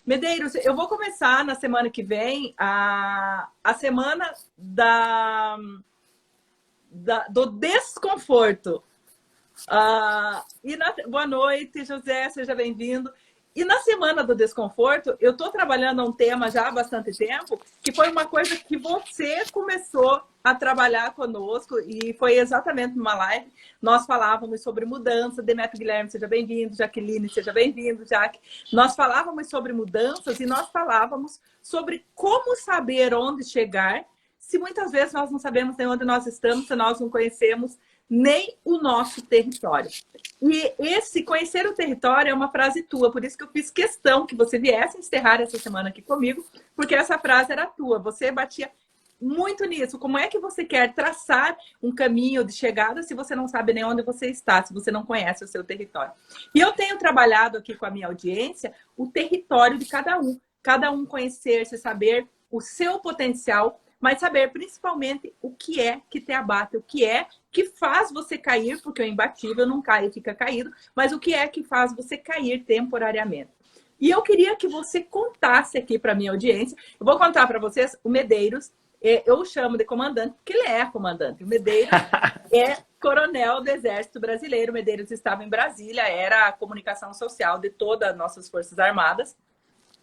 Medeiros, eu vou começar na semana que vem a semana do desconforto. Boa noite, José, seja bem-vindo. E na Semana do Desconforto, eu estou trabalhando um tema já há bastante tempo, que foi uma coisa que você começou a trabalhar conosco, e foi exatamente numa live. Nós falávamos sobre mudança. Demetrio Guilherme, seja bem-vindo. Jaqueline, seja bem-vindo, Jaque. Nós falávamos sobre mudanças e nós falávamos sobre como saber onde chegar, se muitas vezes nós não sabemos nem onde nós estamos, se nós não conhecemos nem o nosso território. E esse conhecer o território é uma frase tua, por isso que eu fiz questão que você viesse encerrar essa semana aqui comigo, porque essa frase era tua, você batia muito nisso. Como é que você quer traçar um caminho de chegada se você não sabe nem onde você está, se você não conhece o seu território? E eu tenho trabalhado aqui com a minha audiência o território de cada um conhecer-se, saber o seu potencial, mas saber principalmente o que é que te abate, o que é que faz você cair, porque o imbatível não cai e fica caído, mas o que é que faz você cair temporariamente. E eu queria que você contasse aqui para a minha audiência. Eu vou contar para vocês o Medeiros, eu o chamo de comandante, porque ele é comandante. O Medeiros é coronel do Exército Brasileiro. O Medeiros estava em Brasília, era a comunicação social de todas as nossas Forças Armadas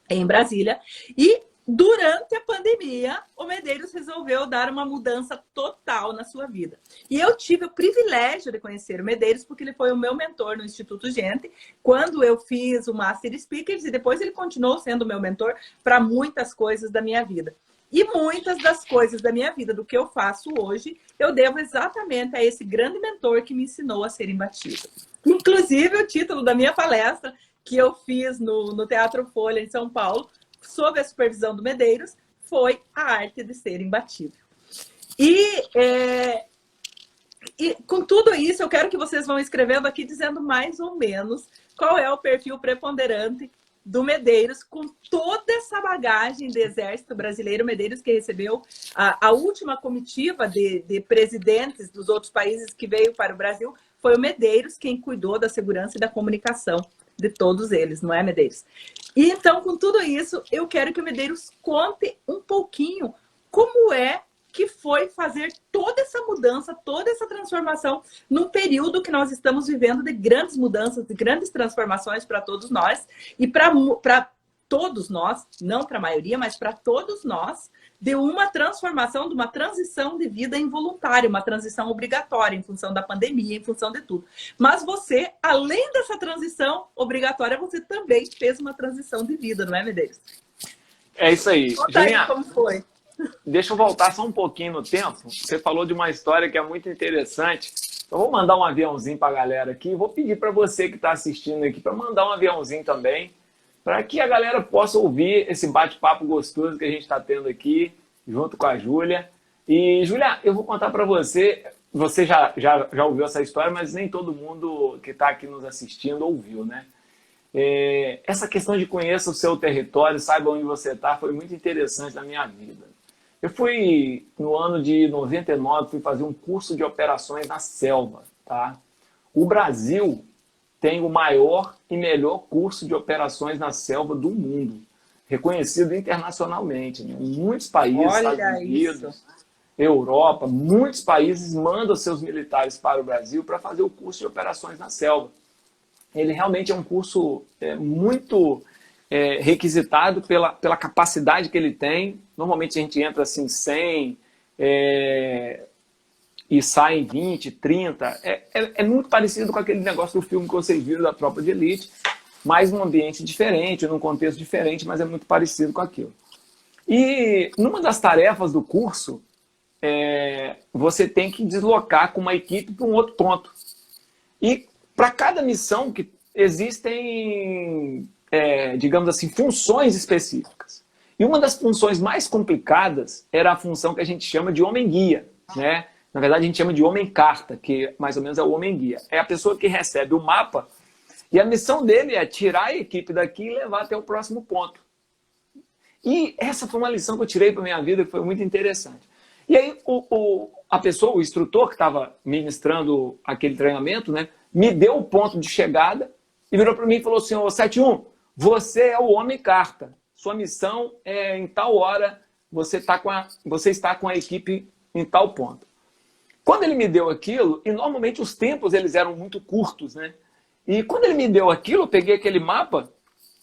em Brasília. E durante a pandemia, o Medeiros resolveu dar uma mudança total na sua vida. E eu tive o privilégio de conhecer o Medeiros, porque ele foi o meu mentor no Instituto Gente, quando eu fiz o Master Speakers, e depois ele continuou sendo o meu mentor para muitas coisas da minha vida. E muitas das coisas da minha vida, do que eu faço hoje, eu devo exatamente a esse grande mentor que me ensinou a ser imbatível. Inclusive, o título da minha palestra, que eu fiz no Teatro Folha, em São Paulo, sob a supervisão do Medeiros, foi a arte de ser imbatível. E com tudo isso, eu quero que vocês vão escrevendo aqui, dizendo mais ou menos qual é o perfil preponderante do Medeiros, com toda essa bagagem do Exército Brasileiro. Medeiros que recebeu a última comitiva de presidentes dos outros países que veio para o Brasil, foi o Medeiros quem cuidou da segurança e da comunicação de todos eles, não é, Medeiros? E então, com tudo isso, eu quero que o Medeiros conte um pouquinho como é que foi fazer toda essa mudança, toda essa transformação num período que nós estamos vivendo de grandes mudanças, de grandes transformações para todos nós e para todos nós, não para a maioria, mas para todos nós, de uma transformação, de uma transição de vida involuntária, uma transição obrigatória em função da pandemia, em função de tudo. Mas você, além dessa transição obrigatória, você também fez uma transição de vida, não é, Medeiros? É isso aí. Conta aí como foi. Deixa eu voltar só um pouquinho no tempo. Você falou de uma história que é muito interessante. Eu vou mandar um aviãozinho para a galera aqui. Vou pedir para você que está assistindo aqui para mandar um aviãozinho também, para que a galera possa ouvir esse bate-papo gostoso que a gente está tendo aqui, junto com a Júlia. E, Júlia, eu vou contar para você, você já ouviu essa história, mas nem todo mundo que está aqui nos assistindo ouviu, né? Essa questão de conheça o seu território, saiba onde você está, foi muito interessante na minha vida. Eu fui, no ano de 99, fui fazer um curso de operações na selva, tá? O Brasil tem o maior e melhor curso de operações na selva do mundo, reconhecido internacionalmente, né? Muitos países, Estados Unidos, Europa, muitos países mandam seus militares para o Brasil para fazer o curso de operações na selva. Ele realmente é um curso muito requisitado pela capacidade que ele tem. Normalmente a gente entra assim 100 e sai em 20, 30. É muito parecido com aquele negócio do filme que vocês viram da Tropa de Elite, mas num ambiente diferente, num contexto diferente, mas é muito parecido com aquilo. E numa das tarefas do curso, você tem que deslocar com uma equipe para um outro ponto. E para cada missão que existem, digamos assim, funções específicas. E uma das funções mais complicadas era a função que a gente chama de homem-guia, né? Na verdade, a gente chama de homem-carta, que mais ou menos é o homem-guia. É a pessoa que recebe o mapa e a missão dele é tirar a equipe daqui e levar até o próximo ponto. E essa foi uma lição que eu tirei para minha vida, que foi muito interessante. E aí, a pessoa, o instrutor que estava ministrando aquele treinamento, né, me deu o ponto de chegada e virou para mim e falou assim: ô 71, Você é o homem carta. Sua missão é em tal hora, você está com a equipe em tal ponto. Quando ele me deu aquilo, e normalmente os tempos eles eram muito curtos, né? E quando ele me deu aquilo, eu peguei aquele mapa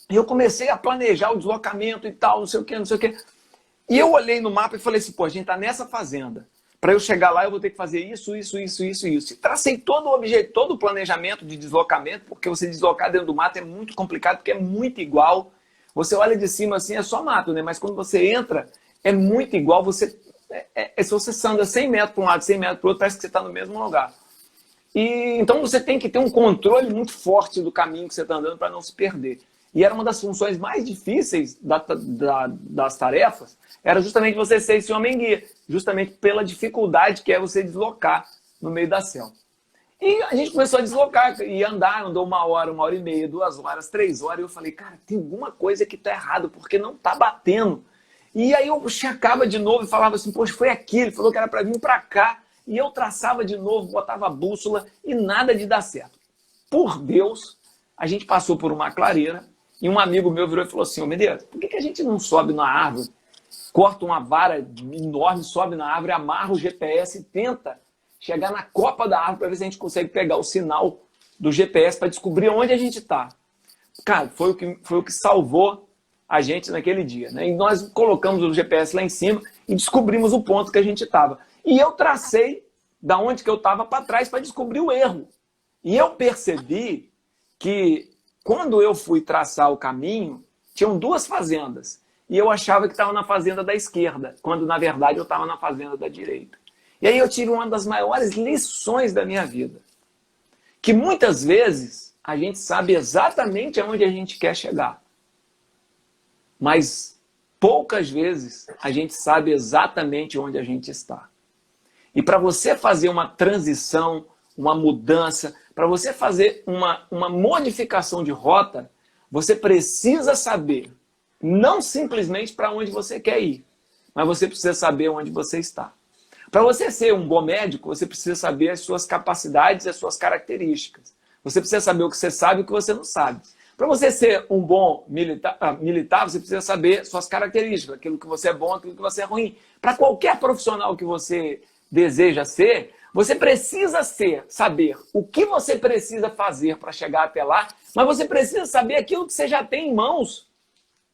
e eu comecei a planejar o deslocamento e tal, não sei o quê, não sei o quê. E eu olhei no mapa e falei assim, pô, a gente tá nessa fazenda. Para eu chegar lá, eu vou ter que fazer isso, isso, isso, isso e isso. E tracei todo o objeto, todo o planejamento de deslocamento, porque você deslocar dentro do mato é muito complicado, porque é muito igual. Você olha de cima assim, é só mato, né? Mas quando você entra, é muito igual. Se você anda 100 metros para um lado, 100 metros para o outro, parece que você está no mesmo lugar. E então você tem que ter um controle muito forte do caminho que você está andando para não se perder. E era uma das funções mais difíceis das tarefas, era justamente você ser esse homem-guia, justamente pela dificuldade que é você deslocar no meio da selva. E a gente começou a deslocar e andar, andou 1 hora, 1 hora e meia, 2 horas, 3 horas, e eu falei, cara, tem alguma coisa que está errado, porque não está batendo. E aí eu checava de novo e falava assim, poxa, foi aqui, ele falou que era para vir para cá, e eu traçava de novo, botava a bússola e nada de dar certo. Por Deus, a gente passou por uma clareira e um amigo meu virou e falou assim, ô Medeiros, por que a gente não sobe na árvore, corta uma vara enorme, sobe na árvore, amarra o GPS e tenta chegar na copa da árvore para ver se a gente consegue pegar o sinal do GPS para descobrir onde a gente está. Cara, foi o que salvou a gente naquele dia, né? E nós colocamos o GPS lá em cima e descobrimos o ponto que a gente estava. E eu tracei da onde que eu estava para trás para descobrir o erro. E eu percebi que quando eu fui traçar o caminho, tinham 2 fazendas. E eu achava que estava na fazenda da esquerda, quando na verdade eu estava na fazenda da direita. E aí eu tive uma das maiores lições da minha vida. Que muitas vezes a gente sabe exatamente aonde a gente quer chegar. Mas poucas vezes a gente sabe exatamente onde a gente está. E para você fazer uma transição, uma mudança, para você fazer uma modificação de rota, você precisa saber não simplesmente para onde você quer ir, mas você precisa saber onde você está. Para você ser um bom médico, você precisa saber as suas capacidades e as suas características. Você precisa saber o que você sabe e o que você não sabe. Para você ser um bom militar, você precisa saber suas características, aquilo que você é bom, aquilo que você é ruim. Para qualquer profissional que você deseja ser, você precisa saber o que você precisa fazer para chegar até lá, mas você precisa saber aquilo que você já tem em mãos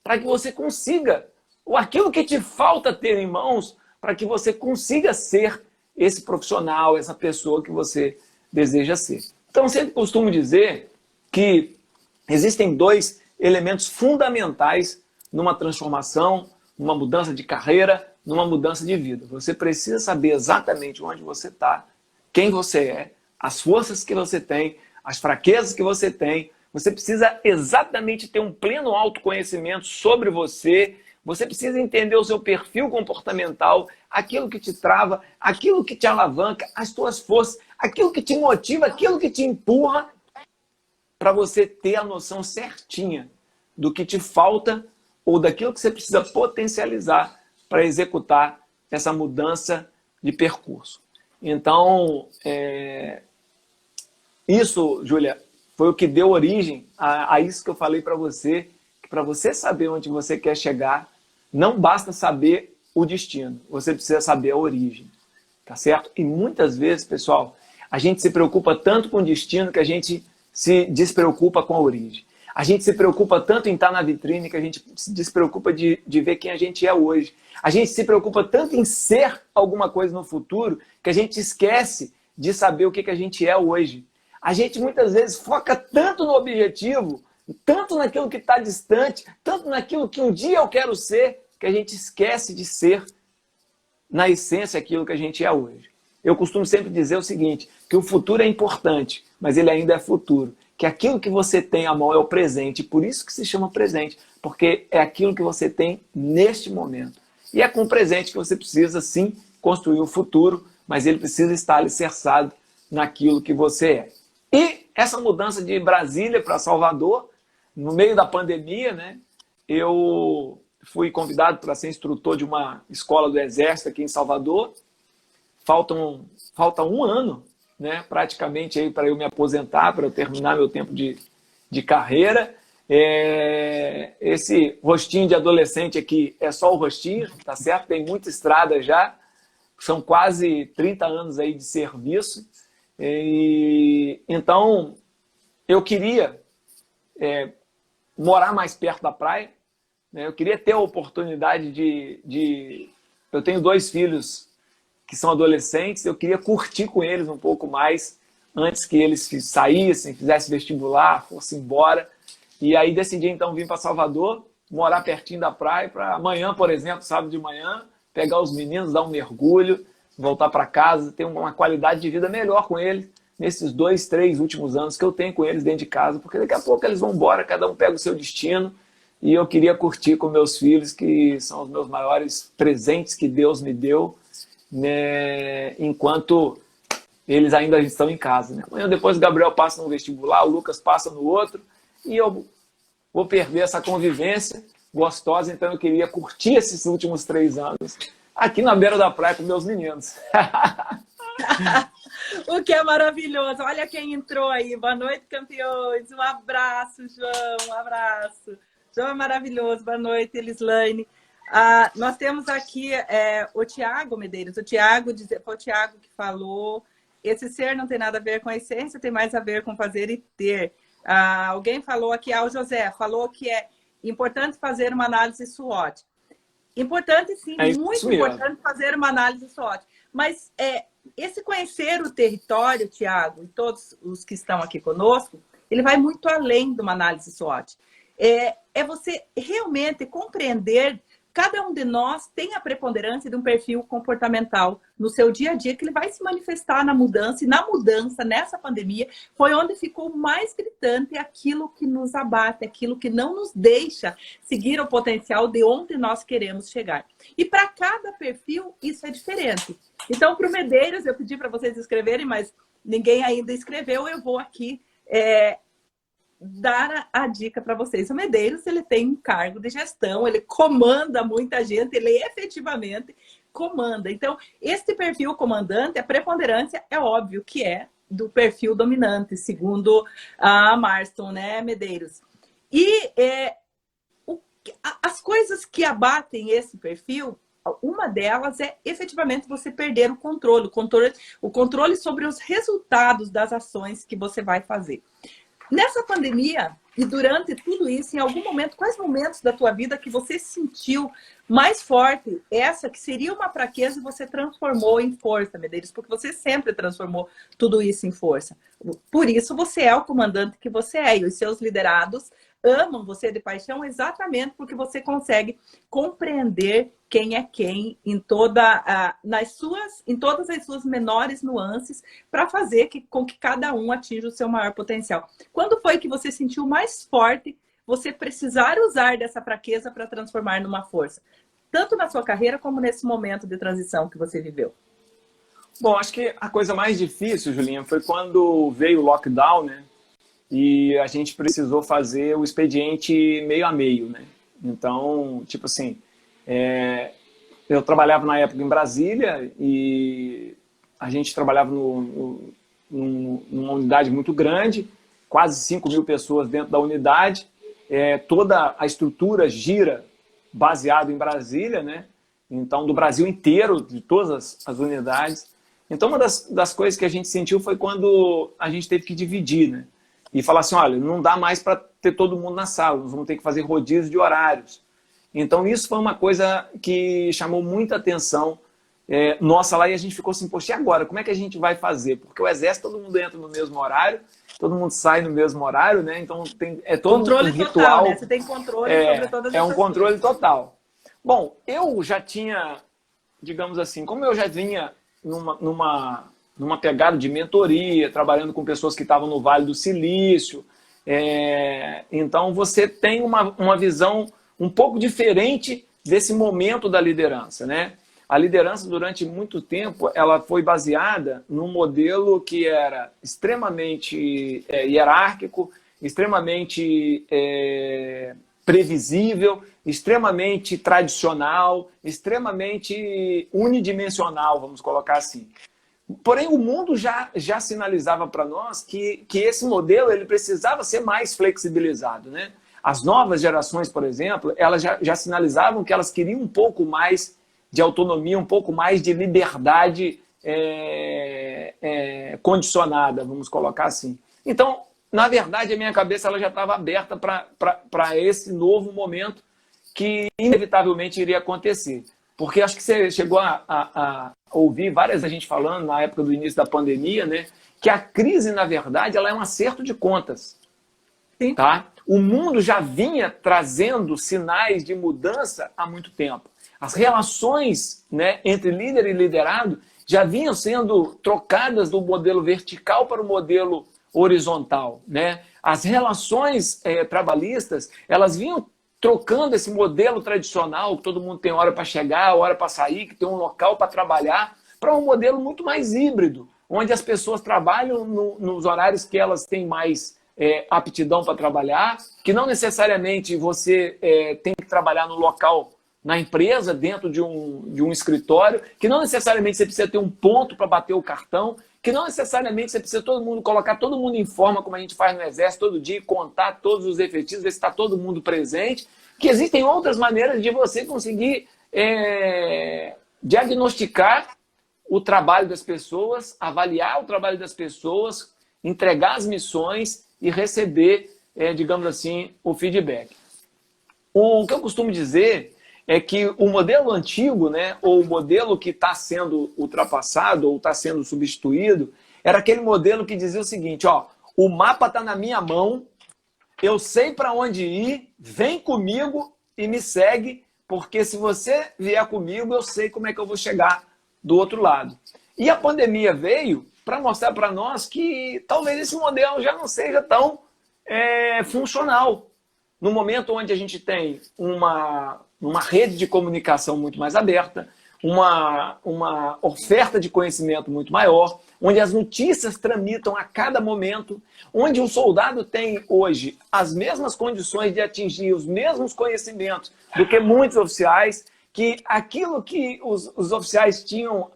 para que você consiga, ou aquilo que te falta ter em mãos para que você consiga ser esse profissional, essa pessoa que você deseja ser. Então, eu sempre costumo dizer que existem 2 elementos fundamentais numa transformação, numa mudança de carreira, numa mudança de vida. Você precisa saber exatamente onde você está, quem você é, as forças que você tem, as fraquezas que você tem. Você precisa exatamente ter um pleno autoconhecimento sobre você. Você precisa entender o seu perfil comportamental, aquilo que te trava, aquilo que te alavanca, as suas forças, aquilo que te motiva, aquilo que te empurra, para você ter a noção certinha do que te falta ou daquilo que você precisa potencializar para executar essa mudança de percurso. Então, isso, Júlia, foi o que deu origem a isso que eu falei para você, que para você saber onde você quer chegar, não basta saber o destino, você precisa saber a origem, tá certo? E muitas vezes, pessoal, a gente se preocupa tanto com o destino que a gente se despreocupa com a origem. A gente se preocupa tanto em estar na vitrine que a gente se despreocupa de ver quem a gente é hoje. A gente se preocupa tanto em ser alguma coisa no futuro que a gente esquece de saber o que a gente é hoje. A gente muitas vezes foca tanto no objetivo, tanto naquilo que está distante, tanto naquilo que um dia eu quero ser, que a gente esquece de ser, na essência, aquilo que a gente é hoje. Eu costumo sempre dizer o seguinte, que o futuro é importante, mas ele ainda é futuro. Que aquilo que você tem à mão é o presente, por isso que se chama presente, porque é aquilo que você tem neste momento. E é com o presente que você precisa, sim, construir o futuro, mas ele precisa estar alicerçado naquilo que você é. E essa mudança de Brasília para Salvador, no meio da pandemia, né, eu fui convidado para ser instrutor de uma escola do Exército aqui em Salvador. Falta um ano, né, praticamente, para eu me aposentar, para eu terminar meu tempo de carreira. Esse rostinho de adolescente aqui é só o rostinho, tá certo? Tem muita estrada já, são quase 30 anos aí de serviço. Então, eu queria morar mais perto da praia, né? Eu queria ter a oportunidade de... Eu tenho 2 filhos que são adolescentes, eu queria curtir com eles um pouco mais antes que eles saíssem, fizessem vestibular, fossem embora. E aí decidi então vir para Salvador, morar pertinho da praia, para amanhã, por exemplo, sábado de manhã, pegar os meninos, dar um mergulho, voltar para casa, ter uma qualidade de vida melhor com eles nesses 2, 3 últimos anos que eu tenho com eles dentro de casa, porque daqui a pouco eles vão embora, cada um pega o seu destino, e eu queria curtir com meus filhos, que são os meus maiores presentes que Deus me deu, né, enquanto eles ainda estão em casa. Né? Amanhã depois o Gabriel passa no vestibular, o Lucas passa no outro, e eu vou perder essa convivência gostosa, então eu queria curtir esses últimos 3 anos aqui na beira da praia com meus meninos. O que é maravilhoso. Olha quem entrou aí. Boa noite, campeões. Um abraço, João. Um abraço. João é maravilhoso. Boa noite, Elislaine. Nós temos aqui o Tiago Medeiros. Foi o Tiago que falou. Esse ser não tem nada a ver com a essência, tem mais a ver com fazer e ter. Alguém falou aqui, o José, falou que é importante fazer uma análise SWOT. Importante, sim, muito importante fazer uma análise SWOT. Mas esse conhecer o território, Tiago, e todos os que estão aqui conosco, ele vai muito além de uma análise SWOT. É você realmente compreender. Cada um de nós tem a preponderância de um perfil comportamental no seu dia a dia, que ele vai se manifestar na mudança. E na mudança, nessa pandemia, foi onde ficou mais gritante aquilo que nos abate, aquilo que não nos deixa seguir o potencial de onde nós queremos chegar. E para cada perfil, isso é diferente. Então, para o Medeiros, eu pedi para vocês escreverem, mas ninguém ainda escreveu, eu vou aqui... dar a dica para vocês. O Medeiros, ele tem um cargo de gestão, ele comanda muita gente, ele efetivamente comanda. Então, este perfil comandante, a preponderância é óbvio que é do perfil dominante, segundo a Marston, né, Medeiros? E as coisas que abatem esse perfil, uma delas é efetivamente você perder o controle sobre os resultados das ações que você vai fazer. Nessa pandemia, e durante tudo isso, em algum momento, quais momentos da tua vida que você sentiu mais forte essa que seria uma fraqueza e você transformou em força, Medeiros? Porque você sempre transformou tudo isso em força. Por isso você é o comandante que você é, e os seus liderados amam você de paixão exatamente porque você consegue compreender quem é quem em todas as suas menores nuances para fazer com que cada um atinja o seu maior potencial. Quando foi que você sentiu mais forte você precisar usar dessa fraqueza para transformar numa força? Tanto na sua carreira como nesse momento de transição que você viveu. Bom, acho que a coisa mais difícil, Julinha, foi quando veio o lockdown, né? E a gente precisou fazer o expediente meio a meio, né? Então, tipo assim, eu trabalhava na época em Brasília e a gente trabalhava numa unidade muito grande, quase 5.000 pessoas dentro da unidade, toda a estrutura gira baseado em Brasília, né? Então, do Brasil inteiro, de todas as unidades. Então, uma das coisas que a gente sentiu foi quando a gente teve que dividir, né? E falar assim, olha, não dá mais para ter todo mundo na sala, nós vamos ter que fazer rodízio de horários. Então, isso foi uma coisa que chamou muita atenção nossa lá, e a gente ficou assim, poxa, e agora? Como é que a gente vai fazer? Porque o exército, todo mundo entra no mesmo horário, todo mundo sai no mesmo horário, né? Então, todo controle um ritual. Total, né? Você tem controle sobre todas essas um controle total. Bom, eu já tinha, digamos assim, como eu já vinha numa pegada de mentoria, trabalhando com pessoas que estavam no Vale do Silício. Então, você tem uma visão um pouco diferente desse momento da liderança, né? A liderança, durante muito tempo, ela foi baseada num modelo que era extremamente hierárquico, extremamente previsível, extremamente tradicional, extremamente unidimensional, vamos colocar assim. Porém, o mundo já sinalizava para nós que esse modelo ele precisava ser mais flexibilizado, né? As novas gerações, por exemplo, elas já sinalizavam que elas queriam um pouco mais de autonomia, um pouco mais de liberdade condicionada, vamos colocar assim. Então, na verdade, a minha cabeça ela já estava aberta para esse novo momento que inevitavelmente iria acontecer. Porque acho que você chegou a ouvir várias a gente falando na época do início da pandemia, né, que a crise, na verdade, ela é um acerto de contas. Sim. Tá? O mundo já vinha trazendo sinais de mudança há muito tempo. As relações, né, entre líder e liderado já vinham sendo trocadas do modelo vertical para o modelo horizontal. Né? As relações trabalhistas, elas vinham trocando esse modelo tradicional, que todo mundo tem hora para chegar, hora para sair, que tem um local para trabalhar, para um modelo muito mais híbrido, onde as pessoas trabalham nos horários que elas têm mais aptidão para trabalhar, que não necessariamente você tem que trabalhar no local, na empresa, dentro de um escritório, que não necessariamente você precisa ter um ponto para bater o cartão, que não necessariamente você precisa colocar todo mundo em forma, como a gente faz no Exército todo dia, contar todos os efetivos, ver se está todo mundo presente, que existem outras maneiras de você conseguir diagnosticar o trabalho das pessoas, avaliar o trabalho das pessoas, entregar as missões e receber, digamos assim, o feedback. O que eu costumo dizer é que o modelo antigo, né, ou o modelo que está sendo ultrapassado ou está sendo substituído, era aquele modelo que dizia o seguinte, ó, o mapa está na minha mão, eu sei para onde ir, vem comigo e me segue, porque se você vier comigo, eu sei como é que eu vou chegar do outro lado. E a pandemia veio para mostrar para nós que talvez esse modelo já não seja tão funcional. No momento onde a gente tem uma rede de comunicação muito mais aberta, uma oferta de conhecimento muito maior, onde as notícias tramitam a cada momento, onde o soldado tem hoje as mesmas condições de atingir os mesmos conhecimentos do que muitos oficiais, que aquilo que os oficiais tinham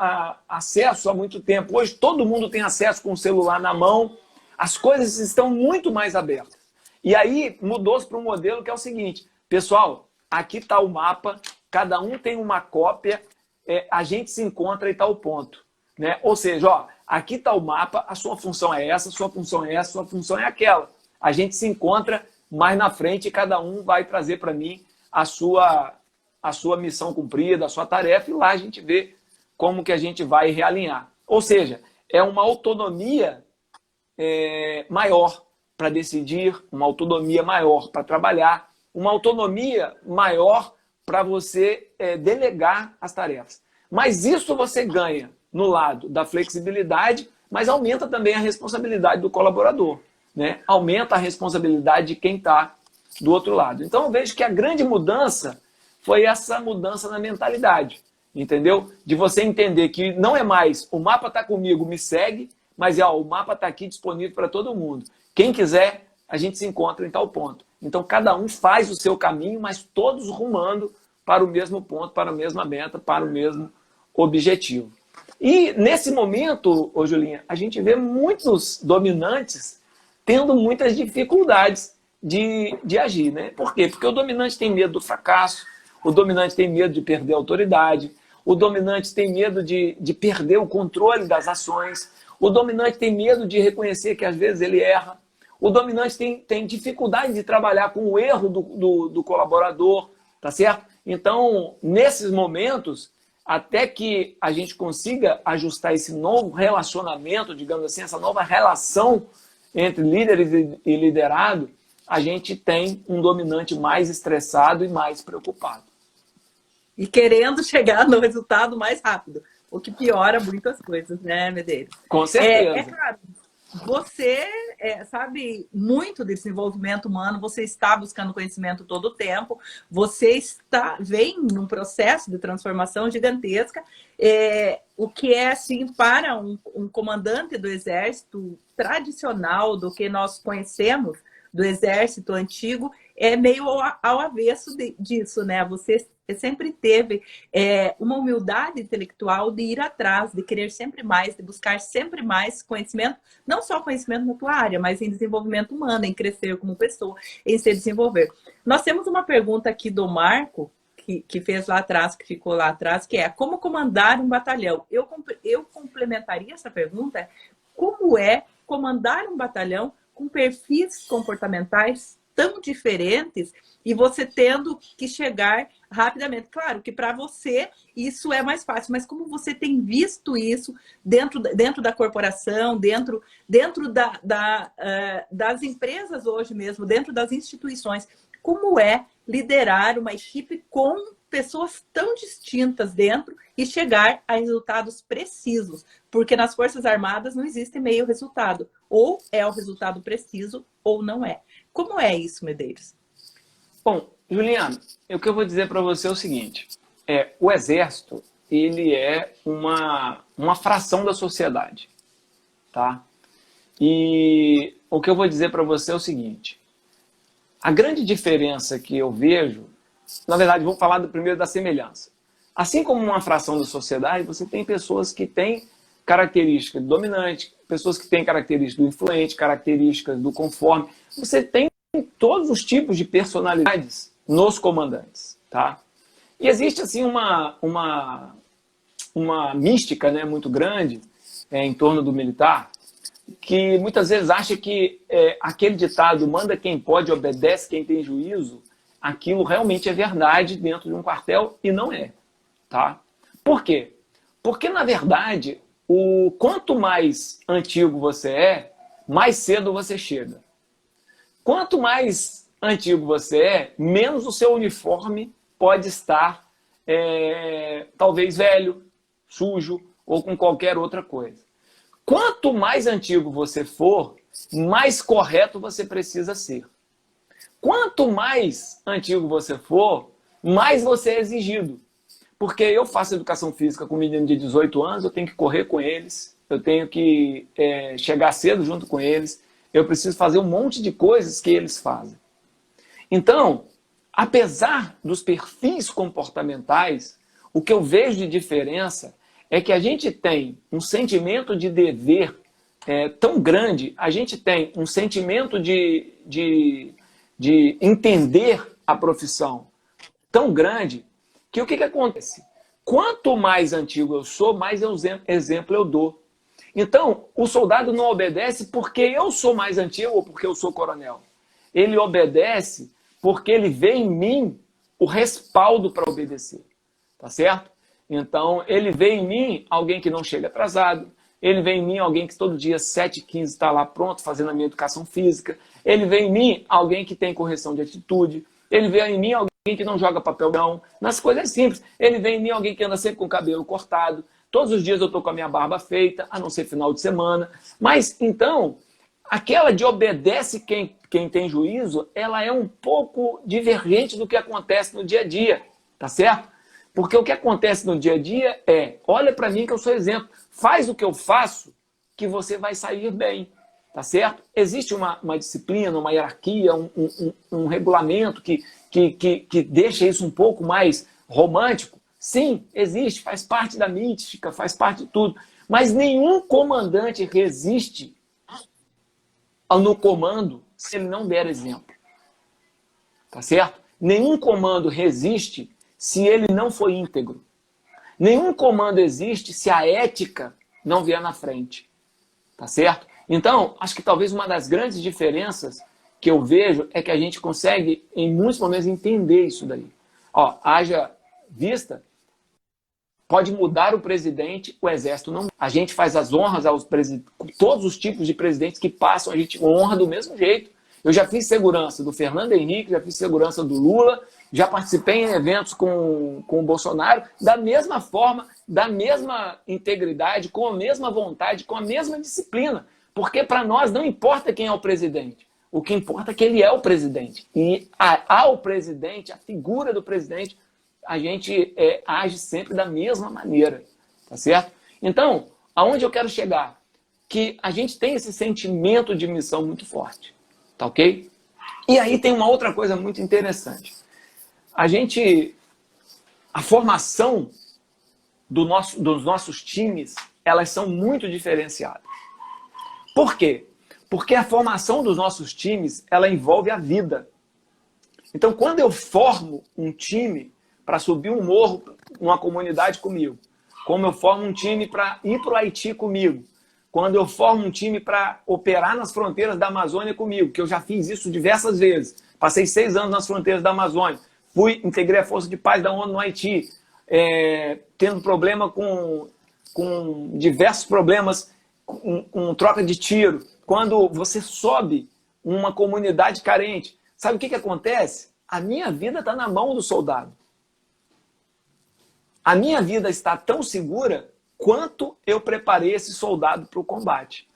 acesso há muito tempo, hoje todo mundo tem acesso com o celular na mão, as coisas estão muito mais abertas. E aí mudou-se para um modelo que é o seguinte, pessoal, aqui está o mapa, cada um tem uma cópia, a gente se encontra e está o ponto. Né? Ou seja, ó, aqui está o mapa, a sua função é essa, a sua função é essa, a sua função é aquela. A gente se encontra mais na frente e cada um vai trazer para mim a sua missão cumprida, a sua tarefa, e lá a gente vê como que a gente vai realinhar. Ou seja, é uma autonomia maior para decidir, uma autonomia maior para trabalhar, uma autonomia maior para você delegar as tarefas. Mas isso você ganha no lado da flexibilidade, mas aumenta também a responsabilidade do colaborador. Né? Aumenta a responsabilidade de quem está do outro lado. Então eu vejo que a grande mudança foi essa mudança na mentalidade. Entendeu? De você entender que não é mais o mapa está comigo, me segue, mas o mapa está aqui disponível para todo mundo. Quem quiser, a gente se encontra em tal ponto. Então, cada um faz o seu caminho, mas todos rumando para o mesmo ponto, para a mesma meta, para o mesmo objetivo. E, nesse momento, Julinha, a gente vê muitos dominantes tendo muitas dificuldades de agir. Né? Por quê? Porque o dominante tem medo do fracasso, o dominante tem medo de perder a autoridade, o dominante tem medo de perder o controle das ações, o dominante tem medo de reconhecer que, às vezes, ele erra. O dominante tem dificuldade de trabalhar com o erro do colaborador, tá certo? Então, nesses momentos, até que a gente consiga ajustar esse novo relacionamento, digamos assim, essa nova relação entre líderes e liderado, a gente tem um dominante mais estressado e mais preocupado. E querendo chegar no resultado mais rápido, o que piora muitas coisas, né, Medeiros? Com certeza. Claro. Você sabe muito de desenvolvimento humano, você está buscando conhecimento todo o tempo, você vem num processo de transformação gigantesca, o que é, assim, para um comandante do Exército tradicional, do que nós conhecemos do Exército antigo, é meio ao avesso disso, né? Você Ele sempre teve uma humildade intelectual de ir atrás, de querer sempre mais, de buscar sempre mais conhecimento, não só conhecimento na tua área, mas em desenvolvimento humano, em crescer como pessoa, em se desenvolver. Nós temos uma pergunta aqui do Marco, que fez lá atrás, que ficou lá atrás, que é como comandar um batalhão? Eu complementaria essa pergunta, como é comandar um batalhão com perfis comportamentais tão diferentes e você tendo que chegar rapidamente. Claro que para você isso é mais fácil, mas como você tem visto isso dentro da corporação, dentro das empresas hoje mesmo, dentro das instituições, como é liderar uma equipe com pessoas tão distintas dentro e chegar a resultados precisos? Porque nas Forças Armadas não existe meio resultado. Ou é o resultado preciso ou não é. Como é isso, Medeiros? Bom, Juliana, o que eu vou dizer para você é o seguinte. O Exército, ele é uma fração da sociedade. Tá? E o que eu vou dizer para você é o seguinte. A grande diferença que eu vejo, na verdade, vou falar primeiro da semelhança. Assim como uma fração da sociedade, você tem pessoas que têm características do dominante, pessoas que têm características do influente, características do conforme. Você tem todos os tipos de personalidades nos comandantes. Tá? E existe assim uma mística, né, muito grande em torno do militar, que muitas vezes acha que aquele ditado manda quem pode, obedece quem tem juízo, aquilo realmente é verdade dentro de um quartel e não é. Tá? Por quê? Porque, na verdade, quanto mais antigo você é, mais cedo você chega. Quanto mais antigo você é, menos o seu uniforme pode estar, talvez, velho, sujo ou com qualquer outra coisa. Quanto mais antigo você for, mais correto você precisa ser. Quanto mais antigo você for, mais você é exigido. Porque eu faço educação física com um menino de 18 anos, eu tenho que correr com eles, eu tenho que chegar cedo junto com eles, eu preciso fazer um monte de coisas que eles fazem. Então, apesar dos perfis comportamentais, o que eu vejo de diferença é que a gente tem um sentimento de dever tão grande, a gente tem um sentimento de entender a profissão tão grande, que o que acontece? Quanto mais antigo eu sou, mais exemplo eu dou. Então, o soldado não obedece porque eu sou mais antigo ou porque eu sou coronel. Ele obedece porque ele vê em mim o respaldo para obedecer. Tá certo? Então, ele vê em mim alguém que não chega atrasado, ele vê em mim alguém que todo dia 7h15 está lá pronto, fazendo a minha educação física, ele vê em mim alguém que tem correção de atitude, ele vê em mim alguém que não joga papel não, nas coisas simples, ele vê em mim alguém que anda sempre com o cabelo cortado, todos os dias eu estou com a minha barba feita, a não ser final de semana, mas então, aquela de obedece quem tem juízo, ela é um pouco divergente do que acontece no dia a dia, tá certo? Porque o que acontece no dia a dia olha para mim que eu sou exemplo, faz o que eu faço que você vai sair bem, tá certo? Existe uma disciplina, uma hierarquia, um regulamento que deixa isso um pouco mais romântico? Sim, existe, faz parte da mística, faz parte de tudo, mas nenhum comandante resiste no comando se ele não der exemplo, tá certo? Nenhum comando resiste se ele não for íntegro. Nenhum comando existe se a ética não vier na frente. Tá certo? Então, acho que talvez uma das grandes diferenças que eu vejo é que a gente consegue, em muitos momentos, entender isso daí. Ó, haja vista, pode mudar o presidente, o exército não. A gente faz as honras aos presidentes, todos os tipos de presidentes que passam, a gente honra do mesmo jeito. Eu já fiz segurança do Fernando Henrique, já fiz segurança do Lula, já participei em eventos com o Bolsonaro, da mesma forma, da mesma integridade, com a mesma vontade, com a mesma disciplina. Porque para nós não importa quem é o presidente. O que importa é que ele é o presidente. E ao presidente, a figura do presidente, a gente age sempre da mesma maneira. Tá certo? Então, aonde eu quero chegar? Que a gente tem esse sentimento de missão muito forte. Tá ok? E aí tem uma outra coisa muito interessante. A gente a formação dos nossos times, elas são muito diferenciadas. Por quê? Porque a formação dos nossos times, ela envolve a vida. Então, quando eu formo um time para subir um morro numa comunidade comigo, como eu formo um time para ir para o Haiti comigo, quando eu formo um time para operar nas fronteiras da Amazônia comigo, que eu já fiz isso diversas vezes, passei 6 anos nas fronteiras da Amazônia, integrei a Força de Paz da ONU no Haiti, tendo problema com diversos problemas com troca de tiro. Quando você sobe uma comunidade carente, sabe o que acontece? A minha vida está na mão do soldado. A minha vida está tão segura quanto eu preparei esse soldado para o combate.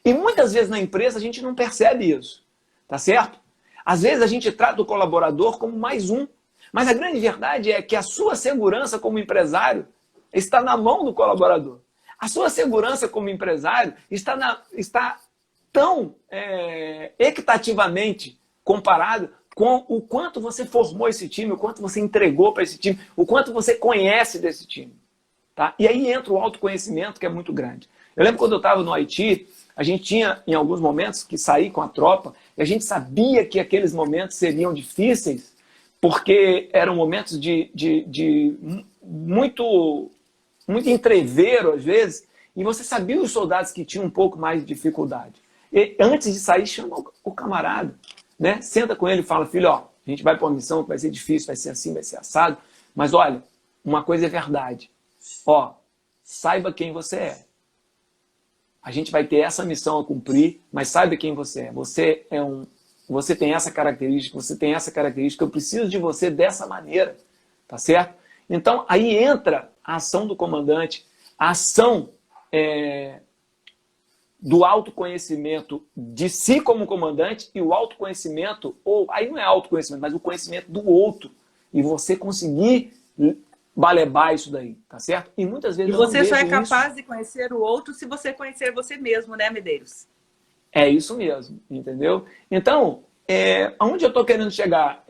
E muitas vezes na empresa a gente não percebe isso, tá certo? Às vezes a gente trata o colaborador como mais um, mas a grande verdade é que a sua segurança como empresário está na mão do colaborador. A sua segurança como empresário está tão equitativamente comparado com o quanto você formou esse time, o quanto você entregou para esse time, o quanto você conhece desse time. Tá? E aí entra o autoconhecimento, que é muito grande. Eu lembro quando eu estava no Haiti, a gente tinha, em alguns momentos, que sair com a tropa, e a gente sabia que aqueles momentos seriam difíceis, porque eram momentos de muito entrevero, às vezes, e você sabia os soldados que tinham um pouco mais de dificuldade. E antes de sair, chama o camarada, né? Senta com ele e fala, filho, ó, a gente vai para uma missão que vai ser difícil, vai ser assim, vai ser assado, mas olha, uma coisa é verdade. Ó, saiba quem você é. A gente vai ter essa missão a cumprir, mas saiba quem você é. Você tem essa característica, você tem essa característica, eu preciso de você dessa maneira, tá certo? Então, aí entra a ação do comandante, a ação do autoconhecimento de si como comandante e o autoconhecimento, ou aí não é autoconhecimento, mas o conhecimento do outro. E você conseguir balebar isso daí, tá certo? E muitas vezes você só é capaz de conhecer o outro se você conhecer você mesmo, né, Medeiros? É isso mesmo, entendeu? Então, aonde eu estou querendo chegar,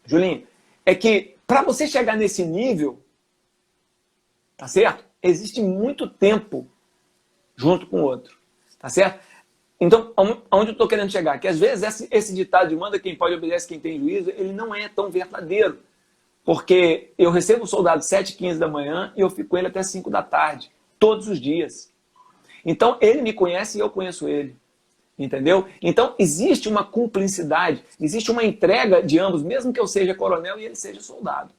Julinho, é que para você chegar nesse nível, tá certo? Existe muito tempo junto com o outro, tá certo? Então, aonde eu estou querendo chegar? Que às vezes esse ditado de manda quem pode, obedece quem tem juízo, ele não é tão verdadeiro. Porque eu recebo o soldado às 7h15 da manhã e eu fico com ele até 5 da tarde, todos os dias. Então, ele me conhece e eu conheço ele. Entendeu? Então, existe uma cumplicidade, existe uma entrega de ambos, mesmo que eu seja coronel e ele seja soldado.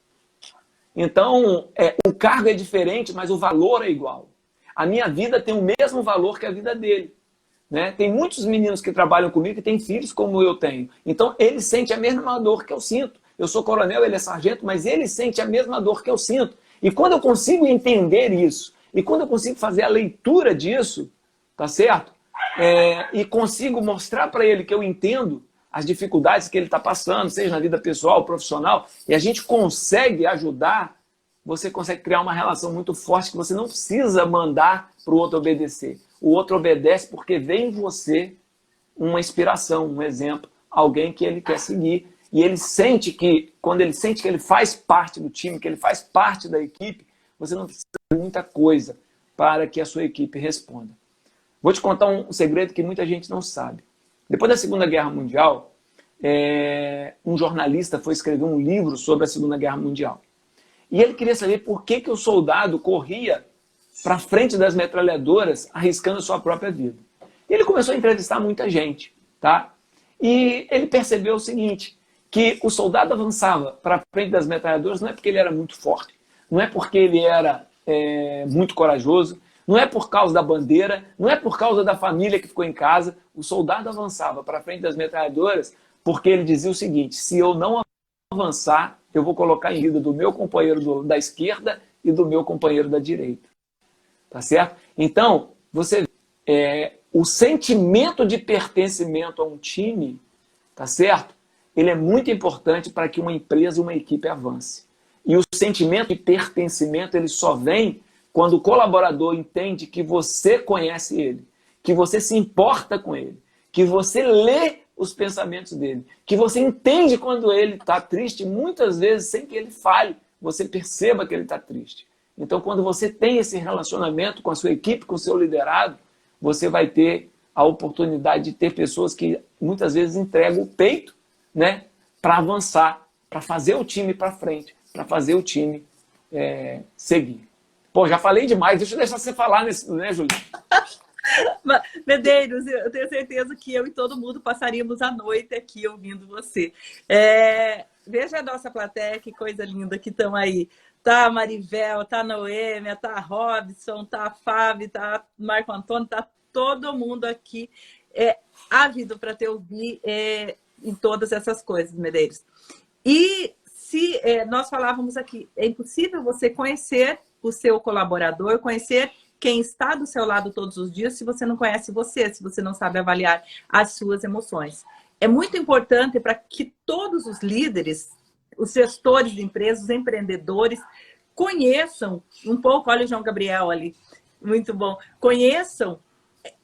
Então, o cargo é diferente, mas o valor é igual. A minha vida tem o mesmo valor que a vida dele. Né? Tem muitos meninos que trabalham comigo que têm filhos como eu tenho. Então, ele sente a mesma dor que eu sinto. Eu sou coronel, ele é sargento, mas ele sente a mesma dor que eu sinto. E quando eu consigo entender isso, e quando eu consigo fazer a leitura disso, tá certo? E consigo mostrar para ele que eu entendo as dificuldades que ele está passando, seja na vida pessoal, profissional, e a gente consegue ajudar, você consegue criar uma relação muito forte que você não precisa mandar para o outro obedecer. O outro obedece porque vê em você uma inspiração, um exemplo, alguém que ele quer seguir. E ele sente que, quando ele sente que ele faz parte do time, que ele faz parte da equipe, você não precisa de muita coisa para que a sua equipe responda. Vou te contar um segredo que muita gente não sabe. Depois da Segunda Guerra Mundial, um jornalista foi escrever um livro sobre a Segunda Guerra Mundial. E ele queria saber por que o soldado corria para frente das metralhadoras arriscando a sua própria vida. E ele começou a entrevistar muita gente, tá? E ele percebeu o seguinte, que o soldado avançava para frente das metralhadoras não é porque ele era muito forte, não é porque ele era muito corajoso, não é por causa da bandeira, não é por causa da família que ficou em casa. O soldado avançava para frente das metralhadoras porque ele dizia o seguinte, se eu não avançar, eu vou colocar em vida do meu companheiro da esquerda e do meu companheiro da direita. Tá certo? Então, você o sentimento de pertencimento a um time, tá certo? Ele é muito importante para que uma empresa e uma equipe avance. E o sentimento de pertencimento, ele só vem quando o colaborador entende que você conhece ele, que você se importa com ele, que você lê os pensamentos dele. Que você entende quando ele está triste, muitas vezes sem que ele fale, você perceba que ele está triste. Então, quando você tem esse relacionamento com a sua equipe, com o seu liderado, você vai ter a oportunidade de ter pessoas que muitas vezes entregam o peito, né, para avançar, para fazer o time para frente, para fazer o time seguir. Pô, já falei demais, deixa eu deixar você falar nisso, né, Júlia? Medeiros, eu tenho certeza que eu e todo mundo passaríamos a noite aqui ouvindo você. Veja a nossa plateia, que coisa linda que estão aí. Tá a Marivel, tá a Noêmia, tá a Robson, tá a Fábio, tá a Marco Antônio, tá todo mundo aqui ávido para te ouvir em todas essas coisas, Medeiros. E se nós falávamos aqui, é impossível você conhecer o seu colaborador, conhecer quem está do seu lado todos os dias, se você não conhece você, se você não sabe avaliar as suas emoções. É muito importante para que todos os líderes, os gestores de empresas, os empreendedores, conheçam um pouco, olha o João Gabriel ali, muito bom, conheçam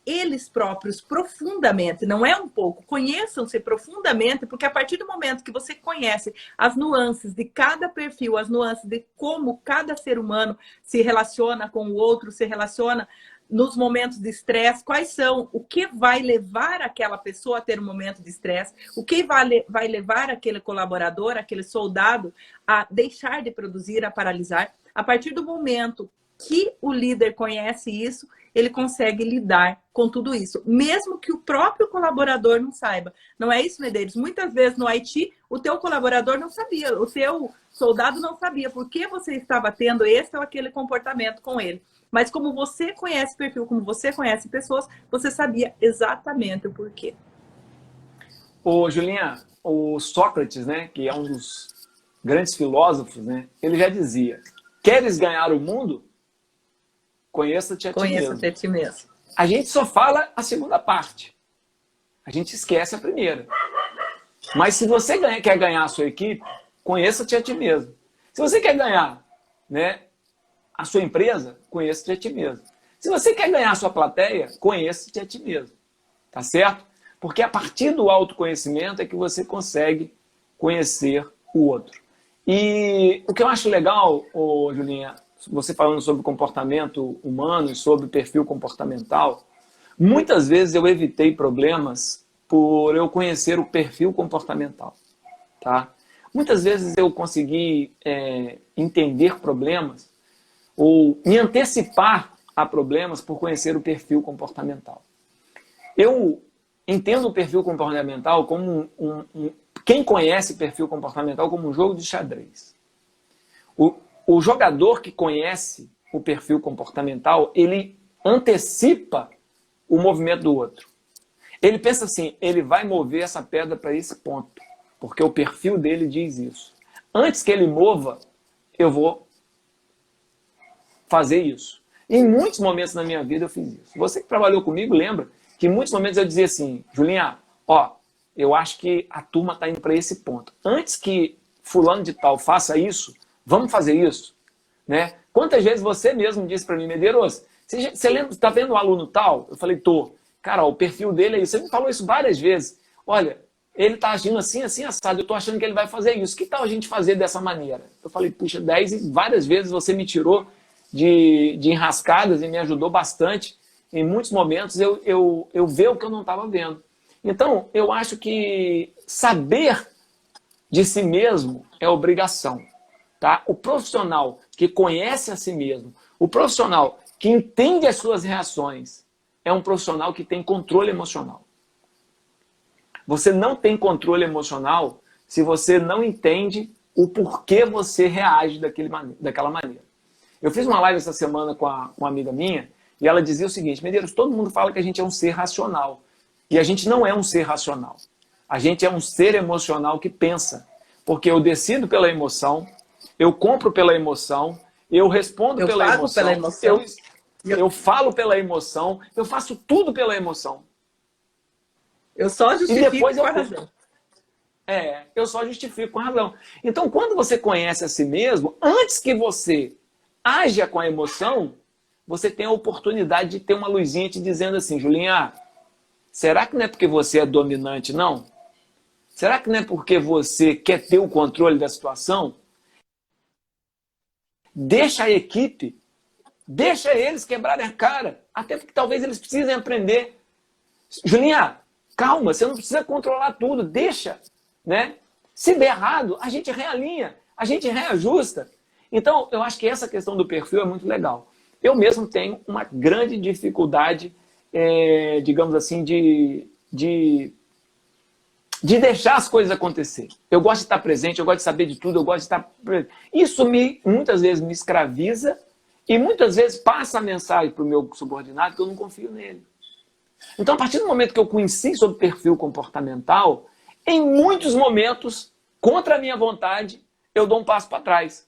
eles próprios profundamente, não é um pouco, conheçam-se profundamente, porque a partir do momento que você conhece as nuances de cada perfil, as nuances de como cada ser humano se relaciona com o outro, se relaciona nos momentos de estresse, quais são, o que vai levar aquela pessoa a ter um momento de estresse, o que vai levar aquele colaborador, aquele soldado a deixar de produzir, a paralisar. A partir do momento que o líder conhece isso, ele consegue lidar com tudo isso, mesmo que o próprio colaborador não saiba. Não é isso, Medeiros? Muitas vezes no Haiti, o teu colaborador não sabia, o teu soldado não sabia por que você estava tendo esse ou aquele comportamento com ele. Mas como você conhece perfil, como você conhece pessoas, você sabia exatamente o porquê. Ô, Julinha, o Sócrates, né, que é um dos grandes filósofos, né, ele já dizia, queres ganhar o mundo? Conheça-te a ti mesmo. Conheça-te a ti mesmo. A gente só fala a segunda parte. A gente esquece a primeira. Mas se você quer ganhar a sua equipe, conheça-te a ti mesmo. Se você quer ganhar, né, a sua empresa, conheça-te a ti mesmo. Se você quer ganhar a sua plateia, conheça-te a ti mesmo. Tá certo? Porque a partir do autoconhecimento é que você consegue conhecer o outro. E o que eu acho legal, Julinha, você falando sobre comportamento humano e sobre perfil comportamental, muitas vezes eu evitei problemas por eu conhecer o perfil comportamental. Tá? Muitas vezes eu consegui entender problemas ou me antecipar a problemas por conhecer o perfil comportamental. Eu entendo o perfil comportamental como quem conhece perfil comportamental como um jogo de xadrez. O jogador que conhece o perfil comportamental, ele antecipa o movimento do outro. Ele pensa assim, ele vai mover essa pedra para esse ponto, porque o perfil dele diz isso. Antes que ele mova, eu vou fazer isso. Em muitos momentos na minha vida eu fiz isso. Você que trabalhou comigo, lembra que em muitos momentos eu dizia assim, Julinha, eu acho que a turma está indo para esse ponto. Antes que fulano de tal faça isso, vamos fazer isso, né? Quantas vezes você mesmo disse para mim, Medeiros, você lembra, está vendo o aluno tal? Eu falei, tô. Cara, o perfil dele é isso. Você me falou isso várias vezes. Olha, ele está agindo assim, assim, assado. Eu estou achando que ele vai fazer isso. Que tal a gente fazer dessa maneira? Eu falei, puxa, 10 e várias vezes você me tirou de enrascadas e me ajudou bastante. Em muitos momentos eu vejo o que eu não estava vendo. Então, eu acho que saber de si mesmo é obrigação. Tá? O profissional que conhece a si mesmo, o profissional que entende as suas reações, é um profissional que tem controle emocional. Você não tem controle emocional se você não entende o porquê você reage daquela maneira. Eu fiz uma live essa semana com uma amiga minha e ela dizia o seguinte, Medeiros, todo mundo fala que a gente é um ser racional. E a gente não é um ser racional. A gente é um ser emocional que pensa. Porque eu decido pela emoção, eu compro pela emoção, eu respondo pela emoção, eu falo pela emoção, eu faço tudo pela emoção. Eu só justifico com a razão. Eu só justifico com a razão. Então, quando você conhece a si mesmo, antes que você haja com a emoção, você tem a oportunidade de ter uma luzinha te dizendo assim, Julinha, será que não é porque você é dominante, não? Será que não é porque você quer ter o controle da situação? Deixa a equipe, deixa eles quebrarem a cara, até porque talvez eles precisem aprender. Julinha, calma, você não precisa controlar tudo, deixa, né? Se der errado, a gente realinha, a gente reajusta. Então, eu acho que essa questão do perfil é muito legal. Eu mesmo tenho uma grande dificuldade, digamos assim, de deixar as coisas acontecer. Eu gosto de estar presente, eu gosto de saber de tudo, eu gosto de estar... Isso muitas vezes me escraviza e muitas vezes passa a mensagem para o meu subordinado que eu não confio nele. Então, a partir do momento que eu conheci sobre perfil comportamental, em muitos momentos, contra a minha vontade, eu dou um passo para trás.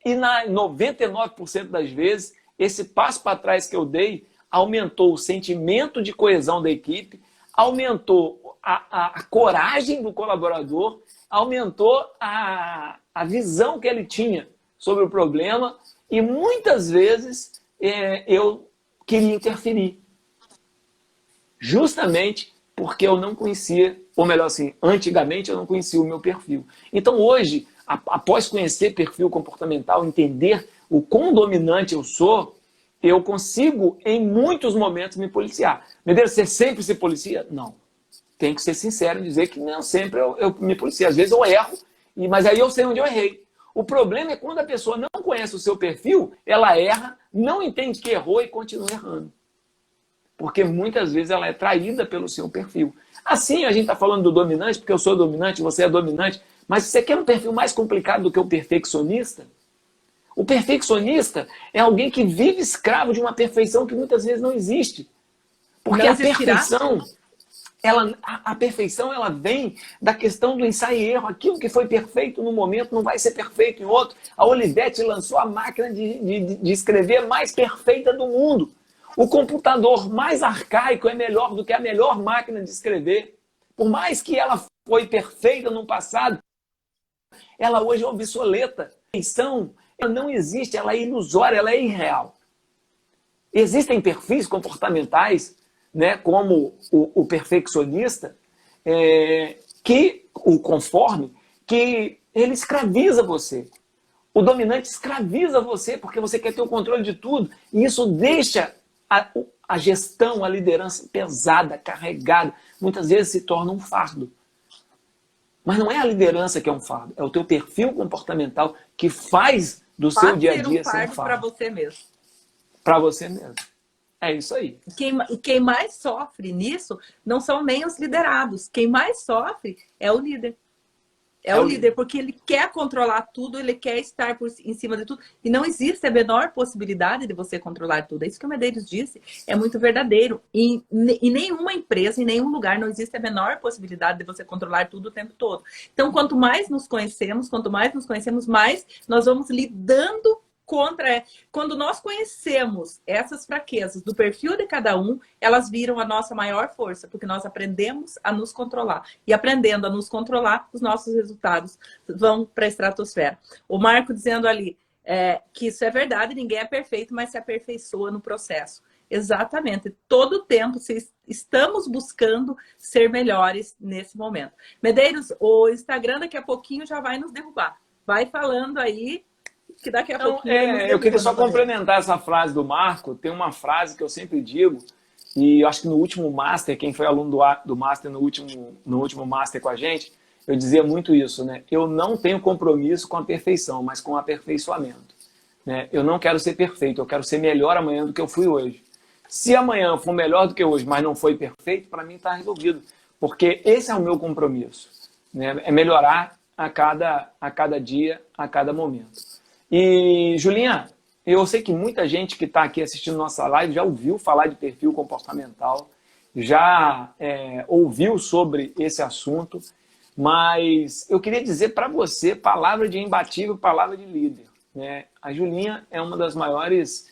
E na 99% das vezes, esse passo para trás que eu dei aumentou o sentimento de coesão da equipe, aumentou a coragem do colaborador, aumentou a visão que ele tinha sobre o problema e muitas vezes eu queria interferir. Justamente porque eu não conhecia, ou melhor assim, antigamente eu não conhecia o meu perfil. Então hoje, após conhecer perfil comportamental, entender o quão dominante eu sou, eu consigo em muitos momentos me policiar. Medeiros, você sempre se policia? Não. Tenho que ser sincero e dizer que não sempre eu me policio. Às vezes eu erro, mas aí eu sei onde eu errei. O problema é quando a pessoa não conhece o seu perfil, ela erra, não entende que errou e continua errando. Porque muitas vezes ela é traída pelo seu perfil. Assim, a gente está falando do dominante, porque eu sou dominante, você é dominante, mas você quer um perfil mais complicado do que o perfeccionista? O perfeccionista é alguém que vive escravo de uma perfeição que muitas vezes não existe. Porque a perfeição... A perfeição ela vem da questão do ensaio e erro. Aquilo que foi perfeito num momento não vai ser perfeito em outro. A Olivetti lançou a máquina de escrever mais perfeita do mundo. O computador mais arcaico é melhor do que a melhor máquina de escrever. Por mais que ela foi perfeita no passado, ela hoje é obsoleta. A perfeição ela não existe, ela é ilusória, ela é irreal. Existem perfis comportamentais, né, como o perfeccionista, o conforme, que ele escraviza você. O dominante escraviza você porque você quer ter o controle de tudo. E isso deixa a gestão, a liderança pesada, carregada. Muitas vezes se torna um fardo. Mas não é a liderança que é um fardo. É o teu perfil comportamental que faz do seu dia a dia ser um fardo. Para você mesmo. Para você mesmo. É isso aí. Quem mais sofre nisso não são nem os liderados. Quem mais sofre é o líder. É o líder, porque ele quer controlar tudo, ele quer estar em cima de tudo. E não existe a menor possibilidade de você controlar tudo. É isso que o Medeiros disse. É muito verdadeiro. Em nenhuma empresa, em nenhum lugar, não existe a menor possibilidade de você controlar tudo o tempo todo. Então, quanto mais nos conhecemos, mais nós vamos lidando quando nós conhecemos essas fraquezas do perfil de cada um, elas viram a nossa maior força, porque nós aprendemos a nos controlar. E aprendendo a nos controlar, os nossos resultados vão para a estratosfera. O Marco dizendo ali que isso é verdade, ninguém é perfeito, mas se aperfeiçoa no processo. Exatamente. Todo o tempo estamos buscando ser melhores nesse momento. Medeiros, o Instagram daqui a pouquinho já vai nos derrubar. Vai falando aí, que daqui a pouquinho... eu queria só complementar essa frase do Marco. Tem uma frase que eu sempre digo, e eu acho que no último Master, quem foi aluno do Master no último Master com a gente, eu dizia muito isso, né? Eu não tenho compromisso com a perfeição, mas com o aperfeiçoamento. Né? Eu não quero ser perfeito, eu quero ser melhor amanhã do que eu fui hoje. Se amanhã eu for melhor do que hoje, mas não foi perfeito, para mim está resolvido. Porque esse é o meu compromisso. Né? É melhorar a cada dia, a cada momento. E, Julinha, eu sei que muita gente que está aqui assistindo nossa live já ouviu falar de perfil comportamental, já ouviu sobre esse assunto, mas eu queria dizer para você, palavra de imbatível, palavra de líder. Né? A Julinha é uma das maiores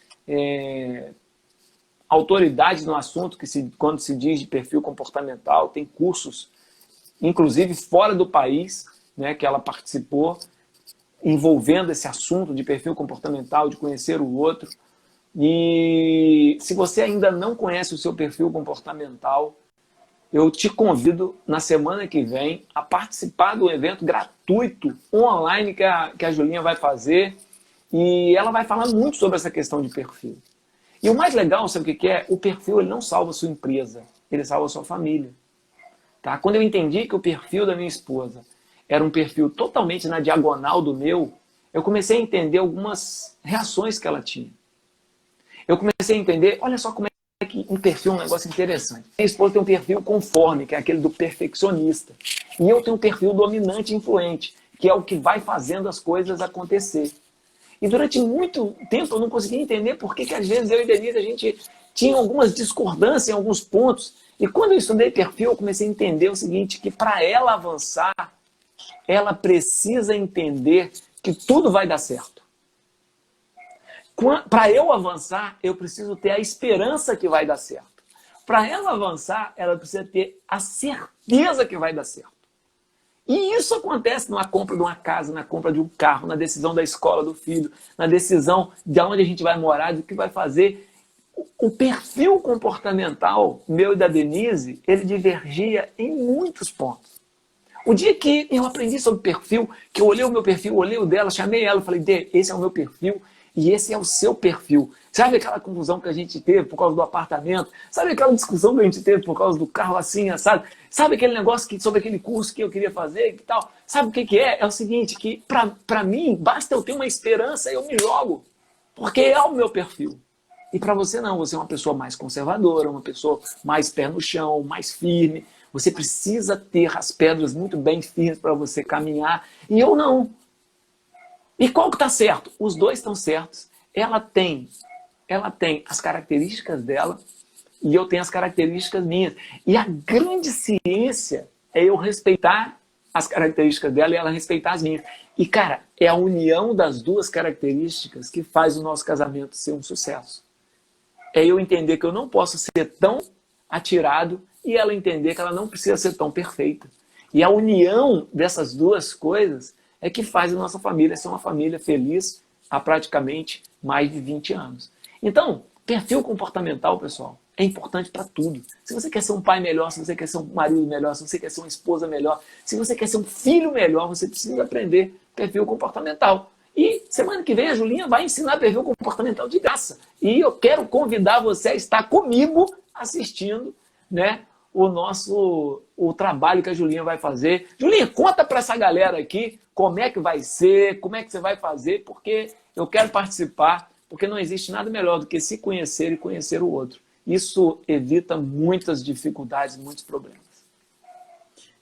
autoridades no assunto, quando se diz de perfil comportamental, tem cursos, inclusive fora do país, né, que ela participou, envolvendo esse assunto de perfil comportamental, de conhecer o outro. E se você ainda não conhece o seu perfil comportamental, eu te convido na semana que vem a participar do evento gratuito online que a Julinha vai fazer. E ela vai falar muito sobre essa questão de perfil. E o mais legal, sabe o que é? O perfil ele não salva a sua empresa, ele salva a sua família. Tá? Quando eu entendi que o perfil da minha esposa era um perfil totalmente na diagonal do meu, eu comecei a entender algumas reações que ela tinha. Eu comecei a entender, olha só como é que um perfil é um negócio interessante. Minha esposa tem um perfil conforme, que é aquele do perfeccionista. E eu tenho um perfil dominante e influente, que é o que vai fazendo as coisas acontecer. E durante muito tempo eu não conseguia entender por que às vezes eu e Denise a gente tinha algumas discordâncias em alguns pontos. E quando eu estudei perfil, eu comecei a entender o seguinte, que para ela avançar, ela precisa entender que tudo vai dar certo. Para eu avançar, eu preciso ter a esperança que vai dar certo. Para ela avançar, ela precisa ter a certeza que vai dar certo. E isso acontece na compra de uma casa, na compra de um carro, na decisão da escola do filho, na decisão de onde a gente vai morar, do que vai fazer. O perfil comportamental meu e da Denise, ele divergia em muitos pontos. O dia que eu aprendi sobre perfil, que eu olhei o meu perfil, olhei o dela, chamei ela e falei, Dê, esse é o meu perfil e esse é o seu perfil. Sabe aquela confusão que a gente teve por causa do apartamento? Sabe aquela discussão que a gente teve por causa do carro assim, assado? Sabe aquele negócio sobre aquele curso que eu queria fazer e tal? Sabe o que é? É o seguinte, que para mim, basta eu ter uma esperança e eu me jogo. Porque é o meu perfil. E para você não, você é uma pessoa mais conservadora, uma pessoa mais pé no chão, mais firme. Você precisa ter as pedras muito bem firmes para você caminhar. E eu não. E qual que está certo? Os dois estão certos. Ela tem as características dela e eu tenho as características minhas. E a grande ciência é eu respeitar as características dela e ela respeitar as minhas. E, cara, é a união das duas características que faz o nosso casamento ser um sucesso. É eu entender que eu não posso ser tão atirado e ela entender que ela não precisa ser tão perfeita. E a união dessas duas coisas é que faz a nossa família ser uma família feliz há praticamente mais de 20 anos. Então, perfil comportamental, pessoal, é importante para tudo. Se você quer ser um pai melhor, se você quer ser um marido melhor, se você quer ser uma esposa melhor, se você quer ser um filho melhor, você precisa aprender perfil comportamental. E semana que vem a Julinha vai ensinar perfil comportamental de graça. E eu quero convidar você a estar comigo assistindo, né, o trabalho que a Julinha vai fazer. Julinha, conta para essa galera aqui como é que vai ser, como é que você vai fazer, porque eu quero participar, porque não existe nada melhor do que se conhecer e conhecer o outro. Isso evita muitas dificuldades, muitos problemas.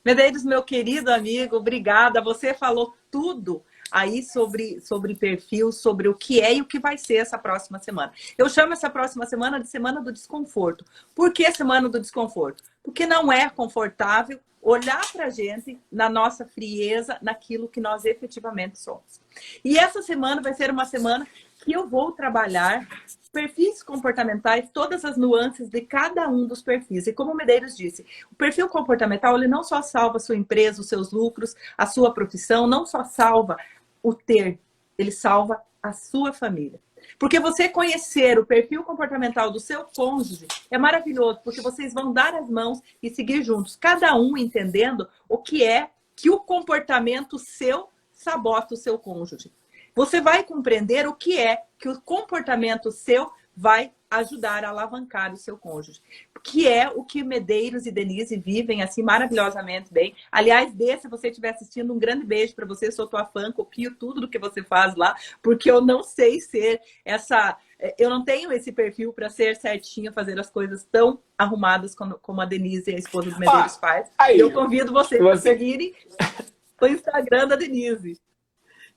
Medeiros, meu querido amigo, obrigada. Você falou tudo aí sobre perfil, sobre o que é e o que vai ser essa próxima semana. Eu chamo essa próxima semana de Semana do Desconforto. Por que Semana do Desconforto? Porque não é confortável olhar para a gente na nossa frieza, naquilo que nós efetivamente somos. E essa semana vai ser uma semana que eu vou trabalhar perfis comportamentais, todas as nuances de cada um dos perfis. E como o Medeiros disse, o perfil comportamental ele não só salva a sua empresa, os seus lucros, a sua profissão, não só salva o ter, ele salva a sua família. Porque você conhecer o perfil comportamental do seu cônjuge é maravilhoso, porque vocês vão dar as mãos e seguir juntos, cada um entendendo o que é que o comportamento seu sabota o seu cônjuge. Você vai compreender o que é que o comportamento seu vai ajudar a alavancar o seu cônjuge. Que é o que Medeiros e Denise vivem assim maravilhosamente bem. Aliás, se você estiver assistindo, um grande beijo para você. Sou tua fã, copio tudo do que você faz lá, porque eu não sei ser essa... Eu não tenho esse perfil para ser certinha, fazer as coisas tão arrumadas como a Denise, a esposa do Medeiros, faz. Aí, eu convido vocês a seguirem o Instagram da Denise.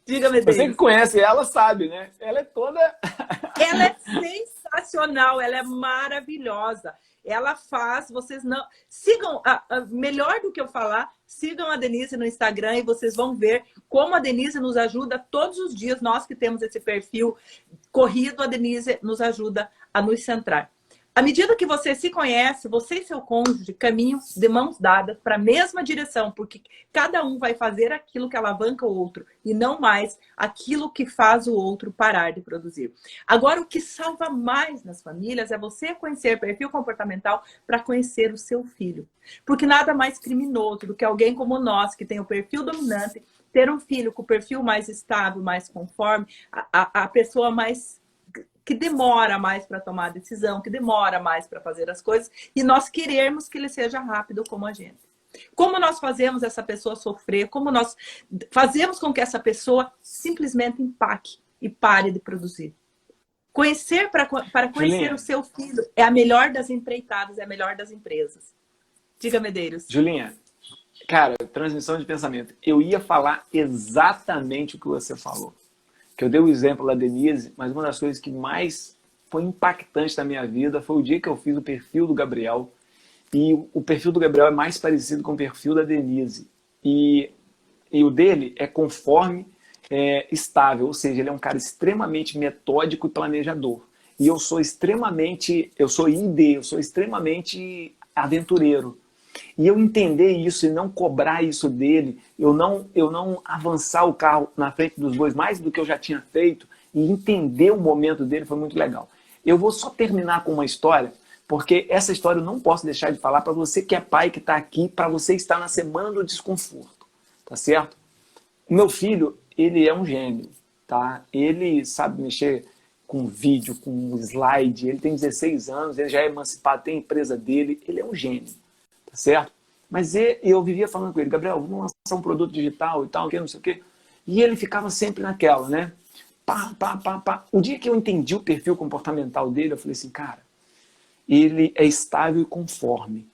Diga, Medeiros. Você que conhece ela sabe, né? Ela é toda... Ela é sensacional, ela é maravilhosa. Ela faz, vocês não... Sigam, melhor do que eu falar, sigam a Denise no Instagram e vocês vão ver como a Denise nos ajuda todos os dias. Nós que temos esse perfil corrido, a Denise nos ajuda a nos centrar. À medida que você se conhece, você e seu cônjuge caminham de mãos dadas para a mesma direção, porque cada um vai fazer aquilo que alavanca o outro e não mais aquilo que faz o outro parar de produzir. Agora, o que salva mais nas famílias é você conhecer perfil comportamental para conhecer o seu filho. Porque nada mais criminoso do que alguém como nós, que tem o perfil dominante, ter um filho com o perfil mais estável, mais conforme, a pessoa mais... que demora mais para tomar a decisão, que demora mais para fazer as coisas, e nós queremos que ele seja rápido como a gente. Como nós fazemos essa pessoa sofrer, como nós fazemos com que essa pessoa simplesmente empaque e pare de produzir. Conhecer para conhecer Julinha, o seu filho é a melhor das empreitadas, é a melhor das empresas. Diga, Medeiros. Julinha, cara, transmissão de pensamento. Eu ia falar exatamente o que você falou. Que eu dei o exemplo da Denise, mas uma das coisas que mais foi impactante na minha vida foi o dia que eu fiz o perfil do Gabriel. E o perfil do Gabriel é mais parecido com o perfil da Denise. E o dele é conforme estável, ou seja, ele é um cara extremamente metódico e planejador. E eu sou extremamente aventureiro. E eu entender isso e não cobrar isso dele, eu não avançar o carro na frente dos bois mais do que eu já tinha feito e entender o momento dele foi muito legal. Eu vou só terminar com uma história, porque essa história eu não posso deixar de falar para você que é pai, que está aqui, para você estar na semana do desconforto, tá certo? O meu filho, ele é um gênio, tá? Ele sabe mexer com vídeo, com slide, ele tem 16 anos, ele já é emancipado, tem a empresa dele, ele é um gênio. Certo? Mas eu vivia falando com ele, Gabriel, vamos lançar um produto digital e tal, não sei o quê. E ele ficava sempre naquela, né? Pá, pá, pá, pá. O dia que eu entendi o perfil comportamental dele, eu falei assim, cara, ele é estável e conforme.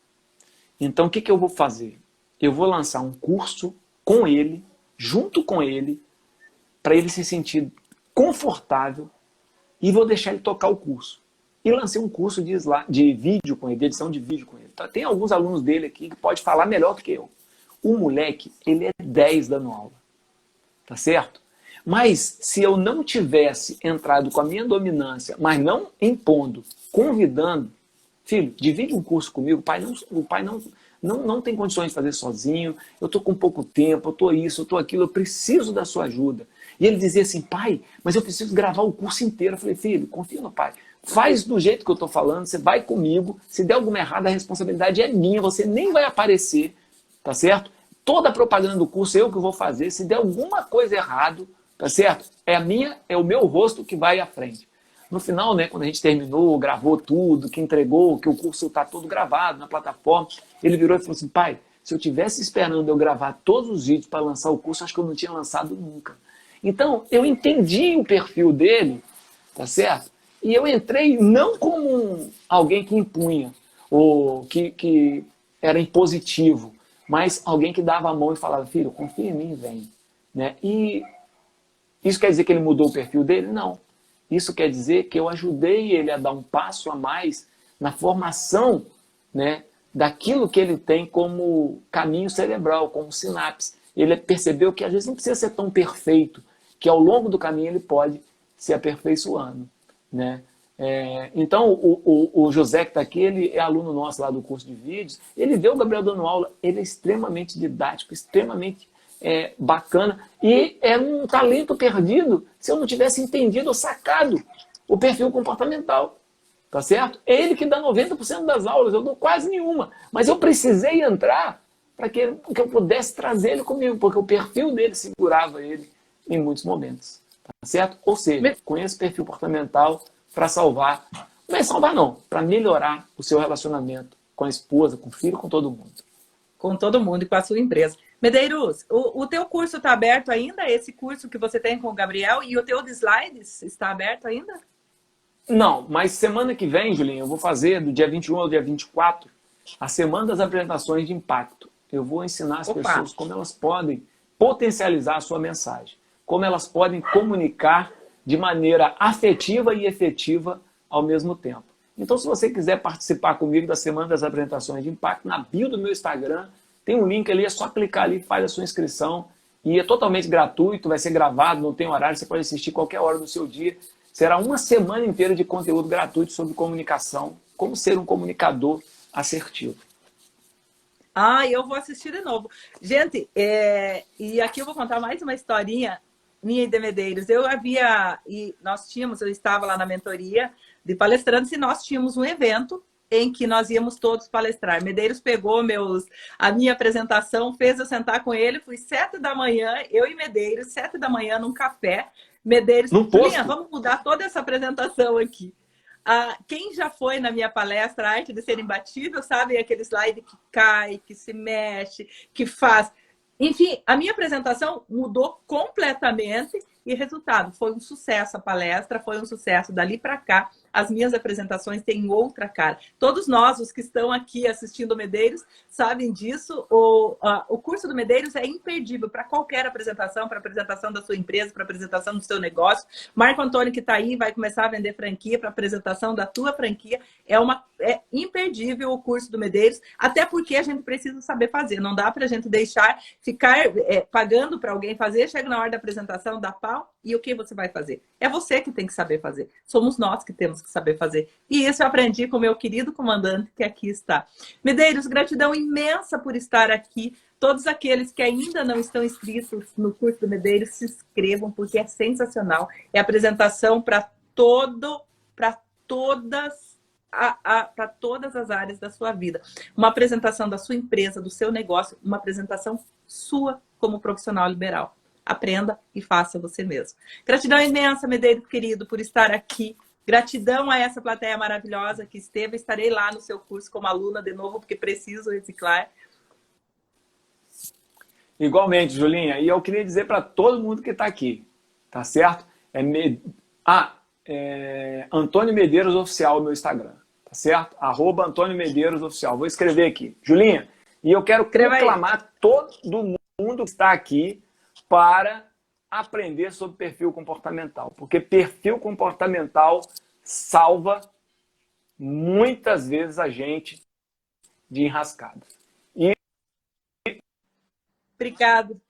Então, o que eu vou fazer? Eu vou lançar um curso com ele, junto com ele, para ele se sentir confortável e vou deixar ele tocar o curso. E lancei um curso de vídeo com ele, de edição de vídeo com ele. Tem alguns alunos dele aqui que pode falar melhor do que eu. O moleque, ele é 10 dando aula. Tá certo? Mas se eu não tivesse entrado com a minha dominância, mas não impondo, convidando, filho, divide um curso comigo, o pai não tem condições de fazer sozinho, eu estou com pouco tempo, eu estou isso, eu estou aquilo, eu preciso da sua ajuda. E ele dizia assim, pai, mas eu preciso gravar o curso inteiro. Eu falei, filho, confia no pai. Faz do jeito que eu estou falando, você vai comigo, se der alguma errada, a responsabilidade é minha, você nem vai aparecer, tá certo? Toda a propaganda do curso eu que vou fazer, se der alguma coisa errado, tá certo? É o meu rosto que vai à frente. No final, né, quando a gente terminou, gravou tudo, que entregou, que o curso está todo gravado na plataforma, ele virou e falou assim, pai, se eu tivesse esperando eu gravar todos os vídeos para lançar o curso, acho que eu não tinha lançado nunca. Então, eu entendi o perfil dele, tá certo? E eu entrei não como alguém que impunha, ou que era impositivo, mas alguém que dava a mão e falava, filho, confia em mim, vem. Né? E isso quer dizer que ele mudou o perfil dele? Não. Isso quer dizer que eu ajudei ele a dar um passo a mais na formação, né, daquilo que ele tem como caminho cerebral, como sinapse. Ele percebeu que às vezes não precisa ser tão perfeito, que ao longo do caminho ele pode se aperfeiçoando. Né? Então, o José que está aqui, ele é aluno nosso lá do curso de vídeos, ele vê o Gabriel dando aula, ele é extremamente didático, extremamente bacana, e é um talento perdido se eu não tivesse entendido ou sacado o perfil comportamental, tá certo? É ele que dá 90% das aulas, eu dou quase nenhuma, mas eu precisei entrar para que eu pudesse trazer ele comigo, porque o perfil dele segurava ele em muitos momentos. Tá certo? Ou seja, conheça o perfil comportamental para salvar. Não é salvar, não. Para melhorar o seu relacionamento com a esposa, com o filho, com todo mundo. Com todo mundo e com a sua empresa. Medeiros, o teu curso está aberto ainda? Esse curso que você tem com o Gabriel? E o teu de slides está aberto ainda? Não, mas semana que vem, Julinha, eu vou fazer do dia 21 ao dia 24 a semana das apresentações de impacto. Eu vou ensinar as pessoas como elas podem potencializar a sua mensagem. Como elas podem comunicar de maneira afetiva e efetiva ao mesmo tempo. Então, se você quiser participar comigo da Semana das Apresentações de Impacto, na bio do meu Instagram, tem um link ali, é só clicar ali, faz a sua inscrição. E é totalmente gratuito, vai ser gravado, não tem horário, você pode assistir qualquer hora do seu dia. Será uma semana inteira de conteúdo gratuito sobre comunicação como ser um comunicador assertivo. Eu vou assistir de novo. Gente, e aqui eu vou contar mais uma historinha minha e de Medeiros. Eu estava lá na mentoria de palestrantes e nós tínhamos um evento em que nós íamos todos palestrar. Medeiros pegou a minha apresentação, fez eu sentar com ele, fui 7 da manhã, eu e Medeiros, 7 da manhã num café. Medeiros, Julinha, vamos mudar toda essa apresentação aqui. Quem já foi na minha palestra Arte de Ser Imbatível, sabe aquele slide que cai, que se mexe, que faz. Enfim, a minha apresentação mudou completamente e resultado, foi um sucesso a palestra, foi um sucesso dali para cá. As minhas apresentações têm outra cara. Todos nós, os que estão aqui assistindo o Medeiros, sabem disso. O curso do Medeiros é imperdível para qualquer apresentação, para apresentação da sua empresa, para apresentação do seu negócio. Marco Antônio, que está aí, vai começar a vender franquia, para apresentação da tua franquia. É imperdível o curso do Medeiros, até porque a gente precisa saber fazer. Não dá para a gente deixar ficar pagando para alguém fazer, chega na hora da apresentação, dá pau, e o que você vai fazer? É você que tem que saber fazer. Somos nós que temos que saber fazer. E isso eu aprendi com o meu querido comandante, que aqui está. Medeiros, gratidão imensa por estar aqui. Todos aqueles que ainda não estão inscritos no curso do Medeiros, se inscrevam, porque é sensacional. É apresentação para todas as áreas da sua vida. Uma apresentação da sua empresa, do seu negócio, uma apresentação sua como profissional liberal. Aprenda e faça você mesmo. Gratidão imensa, Medeiros querido, por estar aqui. Gratidão a essa plateia maravilhosa que esteve. Estarei lá no seu curso como aluna de novo, porque preciso reciclar. Igualmente, Julinha. E eu queria dizer para todo mundo que está aqui, tá certo? Antônio Medeiros Oficial, meu Instagram, tá certo? @Antônio Medeiros Oficial. Vou escrever aqui. Julinha, e eu quero proclamar todo mundo que está aqui para aprender sobre perfil comportamental. Porque perfil comportamental salva muitas vezes a gente de enrascada. Obrigado.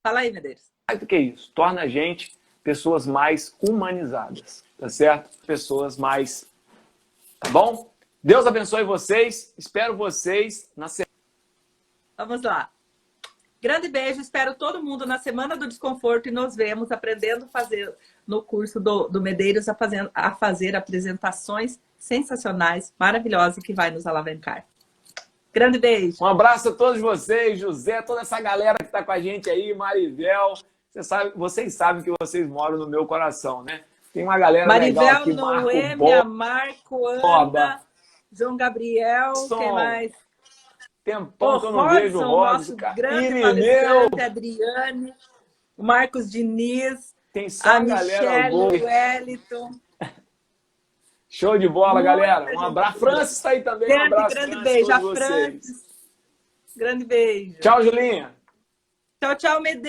Fala aí, Medeiros. Mais do que isso, torna a gente pessoas mais humanizadas, tá certo? Pessoas mais... Tá bom? Deus abençoe vocês. Espero vocês na semana. Vamos lá. Grande beijo. Espero todo mundo na Semana do Desconforto e nos vemos aprendendo a fazer no curso do Medeiros a fazer apresentações sensacionais, maravilhosas, que vai nos alavancar. Grande beijo. Um abraço a todos vocês, José, toda essa galera que está com a gente aí, Marivel. Vocês sabem que vocês moram no meu coração, né? Tem uma galera legal aqui, Noêmia, Marco, Ana, João Gabriel, quem mais? Tempão que eu não vejo o nosso grande palestrante, Adriane, o Marcos Diniz, tem só a Michelle, o Wellington. Show de bola, galera. Um abraço. Francis está aí também. Um abraço, grande beijo. A Francis. Grande beijo. Tchau, Julinha. Tchau, Medeiros.